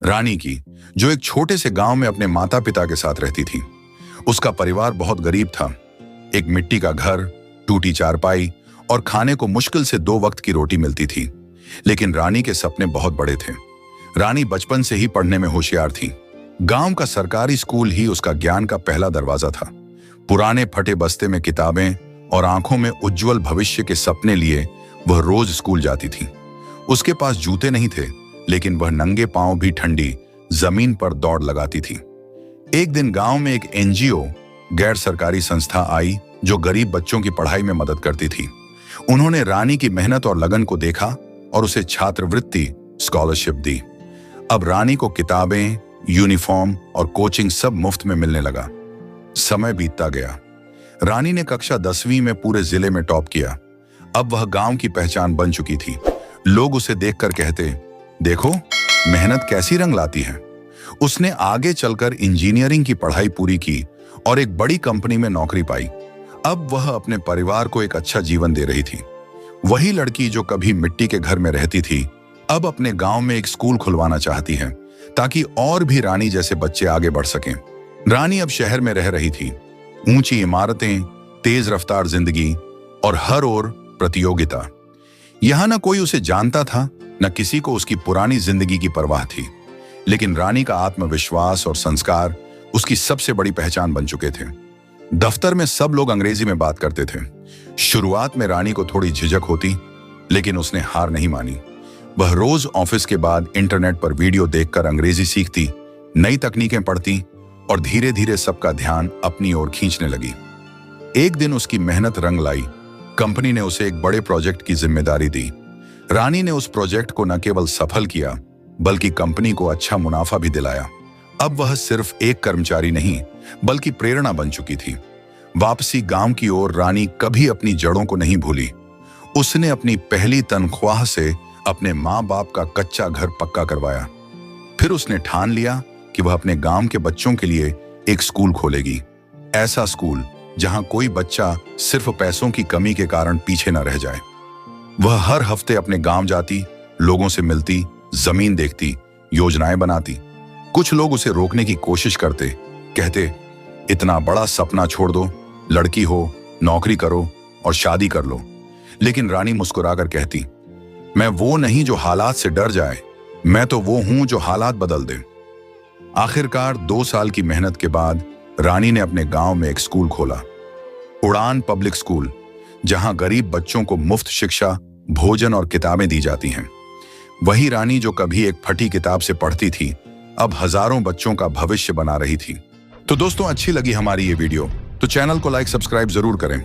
रानी की, जो एक छोटे से गांव में अपने माता पिता के साथ रहती थी। उसका परिवार बहुत गरीब था। एक मिट्टी का घर, टूटी चारपाई और खाने को मुश्किल से 2 वक्त की रोटी मिलती थी। लेकिन रानी के सपने बहुत बड़े थे। रानी बचपन से ही पढ़ने में होशियार थी। गांव का सरकारी स्कूल ही उसका ज्ञान का पहला दरवाजा था। पुराने फटे बस्ते में किताबें और आंखों में उज्जवल भविष्य के सपने लिए वह रोज स्कूल जाती थी। उसके पास जूते नहीं थे, लेकिन वह नंगे पांव भी ठंडी जमीन पर दौड़ लगाती थी। एक दिन गांव में एक एनजीओ, गैर सरकारी संस्था आई जो गरीब बच्चों की पढ़ाई में मदद करती थी। उन्होंने रानी की मेहनत और लगन को देखा और उसे छात्रवृत्ति स्कॉलरशिप दी। अब रानी को किताबें, यूनिफॉर्म और कोचिंग सब मुफ्त में मिलने लगा। समय बीतता गया। रानी ने कक्षा 10वीं में पूरे जिले में टॉप किया। अब वह गांव की पहचान बन चुकी थी। लोग उसे देखकर कहते, देखो मेहनत कैसी रंग लाती है। उसने आगे चलकर इंजीनियरिंग की पढ़ाई पूरी की और एक बड़ी कंपनी में नौकरी पाई। अब वह अपने परिवार को एक अच्छा जीवन दे रही थी। वही लड़की जो कभी मिट्टी के घर में रहती थी, अब अपने गांव में एक स्कूल खुलवाना चाहती है, ताकि और भी रानी जैसे बच्चे आगे बढ़ सकें। रानी अब शहर में रह रही थी। ऊंची इमारतें, तेज रफ्तार जिंदगी और हर ओर प्रतियोगिता। यहां न कोई उसे जानता था, न किसी को उसकी पुरानी जिंदगी की परवाह थी। लेकिन रानी का आत्मविश्वास और संस्कार उसकी सबसे बड़ी पहचान बन चुके थे। दफ्तर में सब लोग अंग्रेजी में बात करते थे। शुरुआत में रानी को थोड़ी झिझक होती, लेकिन उसने हार नहीं मानी। वह रोज ऑफिस के बाद इंटरनेट पर वीडियो देखकर अंग्रेजी सीखती, नई तकनीकें पढ़ती और धीरे धीरे सबका ध्यान अपनी ओर खींचने लगी। एक दिन उसकी मेहनत रंग लाई। कंपनी ने उसे एक बड़े प्रोजेक्ट की जिम्मेदारी दी। रानी ने उस प्रोजेक्ट को न केवल सफल किया, बल्कि कंपनी को अच्छा मुनाफा भी दिलाया। अब वह सिर्फ एक कर्मचारी नहीं, बल्कि प्रेरणा बन चुकी थी। वापसी गांव की ओर रानी कभी अपनी जड़ों को नहीं भूली। उसने अपनी पहली तनख्वाह से अपने माँ बाप का कच्चा घर पक्का करवाया। फिर उसने ठान लिया कि वह अपने गांव के बच्चों के लिए एक स्कूल खोलेगी। ऐसा स्कूल जहां कोई बच्चा सिर्फ पैसों की कमी के कारण पीछे न रह जाए। वह हर हफ्ते अपने गांव जाती, लोगों से मिलती, जमीन देखती, योजनाएं बनाती। कुछ लोग उसे रोकने की कोशिश करते, कहते, इतना बड़ा सपना छोड़ दो, लड़की हो, नौकरी करो और शादी कर लो। लेकिन रानी मुस्कुराकर कहती, मैं वो नहीं जो हालात से डर जाए, मैं तो वो हूं जो हालात बदल दे। आखिरकार 2 साल की मेहनत के बाद रानी ने अपने गांव में एक स्कूल खोला, उड़ान पब्लिक स्कूल, जहां गरीब बच्चों को मुफ्त शिक्षा, भोजन और किताबें दी जाती हैं। वही रानी जो कभी एक फटी किताब से पढ़ती थी, अब हजारों बच्चों का भविष्य बना रही थी। तो दोस्तों, अच्छी लगी हमारी ये वीडियो तो चैनल को लाइक, सब्सक्राइब जरूर करें।